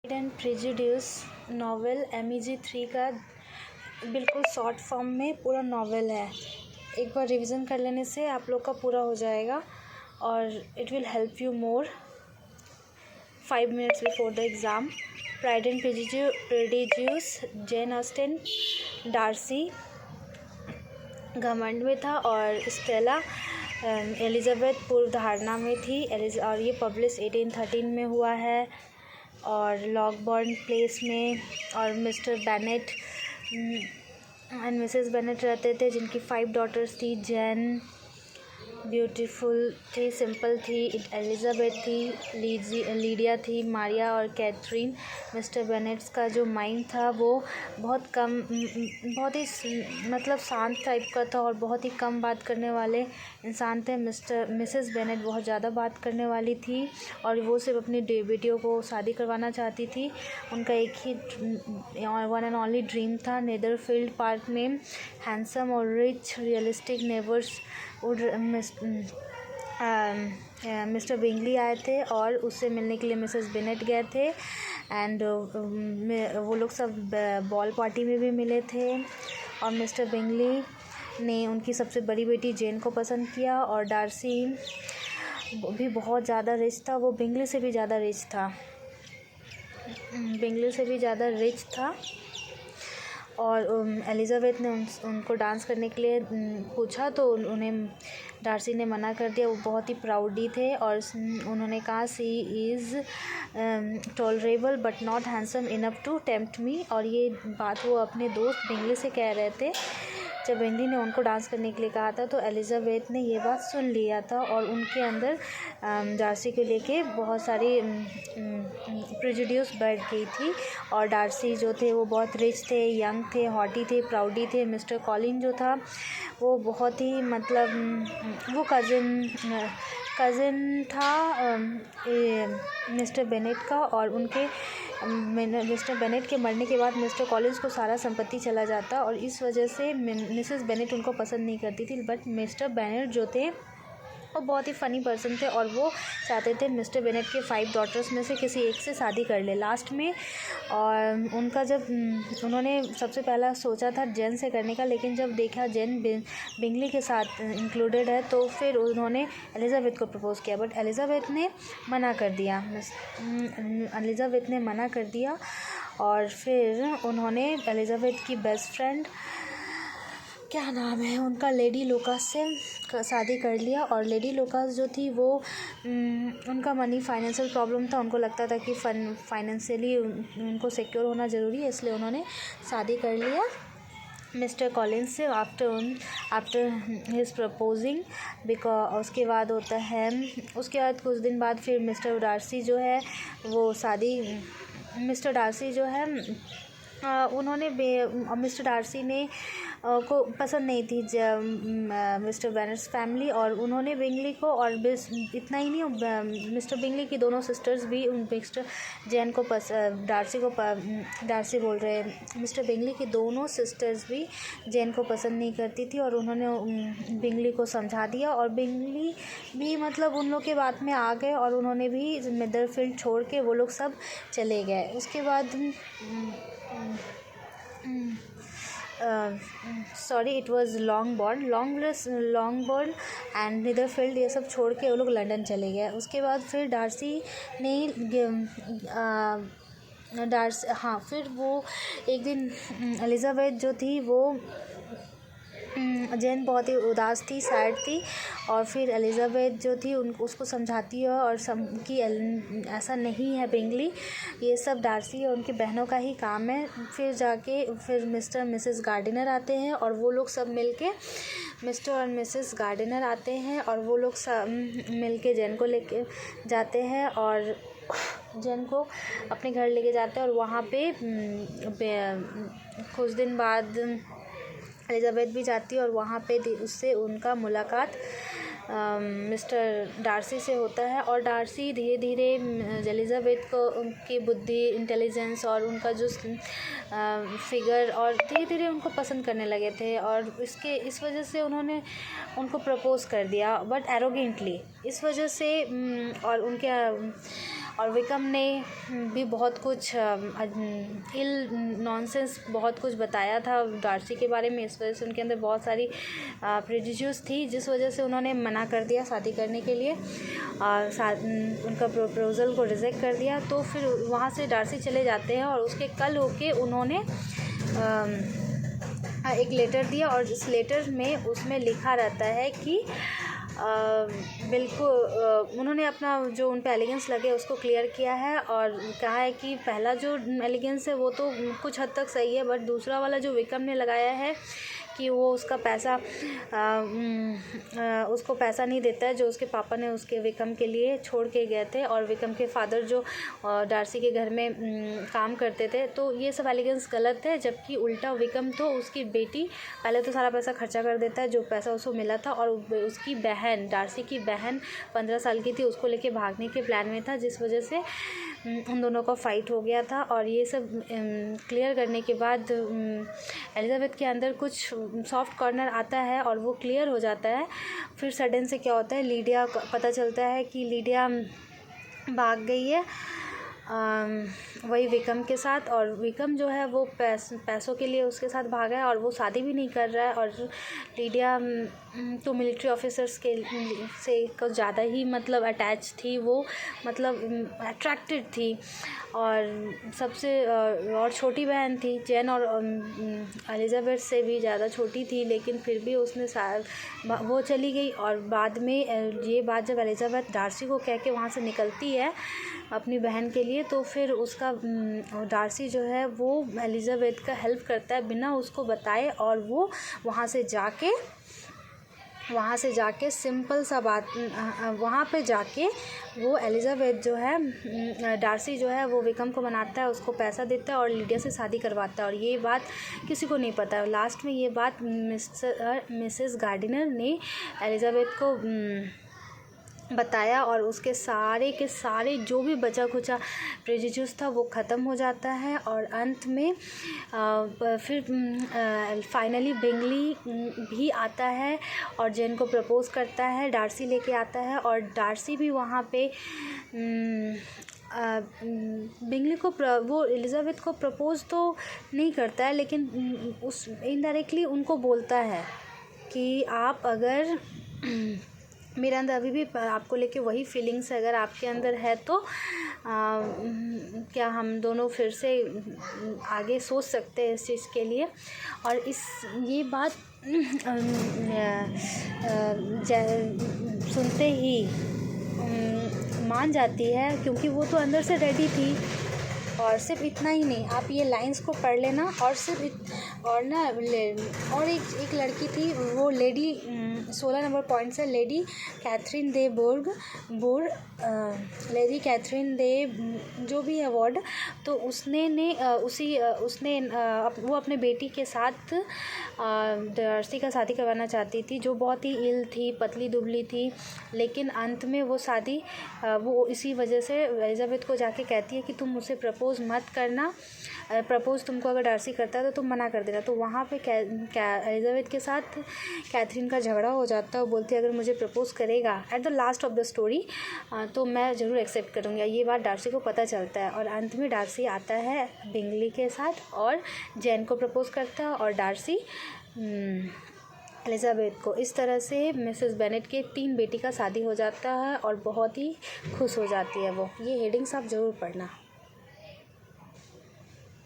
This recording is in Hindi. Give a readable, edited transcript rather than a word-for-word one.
Pride and prejudice novel MEG3 का बिल्कुल शॉर्ट फॉर्म में पूरा नॉवेल है। एक बार रिवीजन कर लेने से आप लोग का पूरा हो जाएगा और it will help you more 5 minutes before the exam. Pride and prejudice, Jane Austen, Darcy घमंड में था और स्टेला एलिजाबेथ पूर्व धारणा में थी। और ये पब्लिश 1813 में हुआ है और लॉकबॉर्न प्लेस में। और mister Bennett and Mrs Bennett रहते थे, जिनकी 5 डॉटर्स थी। जेन ब्यूटीफुल थी, सिंपल थी, एलिजाबेथ थी, लीडिया थी, मारिया और कैथरीन। मिस्टर बेनेट्स का जो माइंड था वो बहुत ही मतलब शांत टाइप का था और बहुत ही कम बात करने वाले इंसान थे। मिसेस बेनेट बहुत ज़्यादा बात करने वाली थी और वो सिर्फ अपनी बेटियों को शादी करवाना चाहती थी। उनका एक ही वन एंड ओनली ड्रीम था। नेदरफील्ड पार्क में हैंडसम और rich realistic neighbours mister Bingley आए थे और उससे मिलने के लिए मिसेस बेनेट गए थे। एंड वो लोग सब बॉल पार्टी में भी मिले थे और मिस्टर बिंगली ने उनकी सबसे बड़ी बेटी जेन को पसंद किया। और डार्सी भी बहुत ज़्यादा रिच था, वो बिंगली से भी ज़्यादा रिच था। और एलिजाबेथ ने उनको डांस करने के लिए पूछा तो उन्हें डार्सी ने मना कर दिया। वो बहुत ही प्राउडी थे और उन्होंने कहा she is tolerable but not handsome enough to tempt me. और ये बात वो अपने दोस्त बिंगली से कह रहे थे। जब बिंगली ने उनको डांस करने के लिए कहा था तो एलिजाबेथ ने ये बात सुन लिया था और उनके अंदर डार्सी को लेके बहुत सारी प्रेजुडिस बढ़ गई थी। और डार्सी जो थे वो बहुत रिच थे, यंग थे, हॉटी थे, प्राउडी थे। मिस्टर कॉलिन जो था वो बहुत ही मतलब वो कज़िन था मिस्टर बेनेट का। और उनके मिस्टर बेनेट के मरने के बाद मिस्टर कॉलिन्स को सारा संपत्ति चला जाता और इस वजह से मिसेस बेनेट उनको पसंद नहीं करती थी। बट मिस्टर बेनेट जो थे वो बहुत ही फ़नी पर्सन थे और वो चाहते थे मिस्टर बेनेट के 5 डॉटर्स में से किसी एक से शादी कर ले लास्ट में। और उनका जब उन्होंने सबसे पहला सोचा था जेन से करने का, लेकिन जब देखा जेन बिंगली के साथ इंक्लूडेड है तो फिर उन्होंने एलिजाबेथ को प्रपोज़ किया। बट एलिजाबेथ ने मना कर दिया और फिर उन्होंने एलिजाबेथ की बेस्ट फ्रेंड क्या नाम है उनका, लेडी लुकास से शादी कर लिया। और लेडी लुकास जो थी वो उनका मनी फाइनेंशियल प्रॉब्लम था। उनको लगता था कि फाइनेंशियली उनको सिक्योर होना ज़रूरी है, इसलिए उन्होंने शादी कर लिया मिस्टर कॉलिन्स से आफ्टर हिज प्रपोजिंग। बिकॉज उसके बाद कुछ दिन बाद फिर मिस्टर डार्सी जो है मिस्टर डार्सी ने को पसंद नहीं थी मिस्टर बेनेट्स फैमिली। और उन्होंने बिंगली को, और इतना ही नहीं, मिस्टर बिंगली की दोनों सिस्टर्स भी मिस्टर जेन को मिस्टर बिंगली की दोनों सिस्टर्स भी जेन को पसंद नहीं करती थी। और उन्होंने बिंगली को समझा दिया और बिंगली भी मतलब उन लोग के बात में आ गए और उन्होंने भी नेदरफील्ड छोड़ के वो लोग सब चले गए। उसके बाद इट वाज लॉन्गबॉर्न एंड नेदरफील्ड, ये सब छोड़ के वो लोग लंदन चले गए। उसके बाद फिर फिर वो एक दिन एलिजाबेथ जो थी वो जेन बहुत ही उदास थी, सैड थी। और फिर एलिजाबेथ जो थी उसको समझाती है और कि ऐसा नहीं है बिंगली, ये सब डार्सी और उनकी बहनों का ही काम है। फिर मिस्टर और मिसेस गार्डिनर आते हैं और वो लोग सब मिलके वो लोग सब मिलके जेन को लेके जाते हैं और जेन को अपने घर लेके जाते हैं। और वहाँ पे कुछ दिन बाद एलिजाबेथ भी जाती है और वहाँ पे उससे उनका मुलाकात मिस्टर डार्सी से होता है। और डार्सी धीरे धीरे एलिजाबेथ को उनकी बुद्धि, इंटेलिजेंस और उनका जो फिगर, और धीरे धीरे उनको पसंद करने लगे थे। और इस वजह से उन्होंने उनको प्रपोज़ कर दिया, बट एरोगेंटली इस वजह से। और और विकम ने भी बहुत कुछ इल नॉनसेंस बहुत कुछ बताया था डार्सी के बारे में। इस वजह से उनके अंदर बहुत सारी प्रेजुडिस थी, जिस वजह से उन्होंने मना कर दिया शादी करने के लिए और उनका प्रपोजल को रिजेक्ट कर दिया। तो फिर वहाँ से डार्सी चले जाते हैं और उसके कल होके उन्होंने एक लेटर दिया और इस लेटर में उसमें लिखा रहता है कि बिल्कुल उन्होंने अपना जो उन पे एलिगेंस लगे उसको क्लियर किया है और कहा है कि पहला जो एलिगेंस है वो तो कुछ हद तक सही है, बट दूसरा वाला जो विकम ने लगाया है कि वो उसका पैसा उसको पैसा नहीं देता है जो उसके पापा ने उसके विकम के लिए छोड़ के गए थे, और विकम के फादर जो डार्सी के घर में काम करते थे। तो ये सब एलिगेंस गलत है, जबकि उल्टा विकम तो उसकी बेटी पहले तो सारा पैसा खर्चा कर देता है जो पैसा उसको मिला था, और उसकी बहन डार्सी की बहन 15 साल की थी, उसको लेके भागने के प्लान में था, जिस वजह से उन दोनों का फ़ाइट हो गया था। और ये सब क्लियर करने के बाद एलिज़ाबेथ के अंदर कुछ सॉफ्ट कॉर्नर आता है और वो क्लियर हो जाता है। फिर सडन से क्या होता है, लीडिया पता चलता है कि लीडिया भाग गई है वही विकम के साथ, और विकम जो है वो पैसों के लिए उसके साथ भागा है और वो शादी भी नहीं कर रहा है। और लीडिया तो मिलिट्री ऑफिसर्स के से कुछ ज़्यादा ही मतलब अटैच थी, वो मतलब अट्रैक्टेड थी, और सबसे और छोटी बहन थी जैन, और एलिज़ाबेथ से भी ज़्यादा छोटी थी, लेकिन फिर भी उसने वो चली गई। और बाद में ये बात जब एलिज़ाबेथ डार्सी को कह के वहाँ से निकलती है अपनी बहन के लिए, तो फिर उसका डार्सी जो है वो एलिज़ाबेथ का हेल्प करता है बिना उसको बताए, और वो वहाँ से जाके सिंपल सा बात वहाँ पे जाके वो एलिज़ाबेथ जो है डार्सी जो है वो विकम को मनाता है, उसको पैसा देता है और लीडिया से शादी करवाता है। और ये बात किसी को नहीं पता है। लास्ट में ये बात मिसेस गार्डिनर ने एलिज़ाबेथ को बताया और उसके सारे के सारे जो भी बचा खुचा प्रेजुडिस था वो ख़त्म हो जाता है। और अंत में फिर फाइनली बिंगली भी आता है और जेन को प्रपोज़ करता है, डार्सी लेके आता है, और डार्सी भी वहाँ पे बिंगली को वो एलिज़ाबेथ को प्रपोज़ तो नहीं करता है, लेकिन उस इनडायरेक्टली उनको बोलता है कि आप अगर मेरे अंदर अभी भी आपको लेके वही फीलिंग्स अगर आपके अंदर है तो क्या हम दोनों फिर से आगे सोच सकते हैं इस चीज़ के लिए। और ये बात सुनते ही मान जाती है, क्योंकि वो तो अंदर से रेडी थी। और सिर्फ इतना ही नहीं, आप ये लाइंस को पढ़ लेना। और सिर्फ और ना और एक लड़की थी, वो लेडी 16 नंबर पॉइंट से लेडी कैथरीन दे लेडी कैथरीन दे जो भी है वार्ड, तो वो अपने बेटी के साथ डार्सी का शादी करवाना चाहती थी, जो बहुत ही इल थी, पतली दुबली थी। लेकिन अंत में वो शादी वो इसी वजह से एलिज़ाबेथ को जाके कहती है कि तुम मुझसे प्रपोज़ मत करना, प्रपोज़ तुमको अगर डार्सी करता है तो तुम मना कर देना। तो वहाँ पे एलिज़ाबेथ के साथ कैथरीन का झगड़ा हो जाता है। वो बोलती है अगर मुझे प्रपोज़ करेगा at the last of the story तो मैं ज़रूर एक्सेप्ट करूँगी। ये बात डार्सी को पता चलता है और अंत में डार्सी आता है बिंगली के साथ और जैन को प्रपोज़ करता है और डार्सी एलिज़ाबेथ को। इस तरह से मिसेस बेनेट के 3 बेटी का शादी हो जाता है और बहुत ही खुश हो जाती है वो। ये हेडिंग्स आप ज़रूर पढ़ना।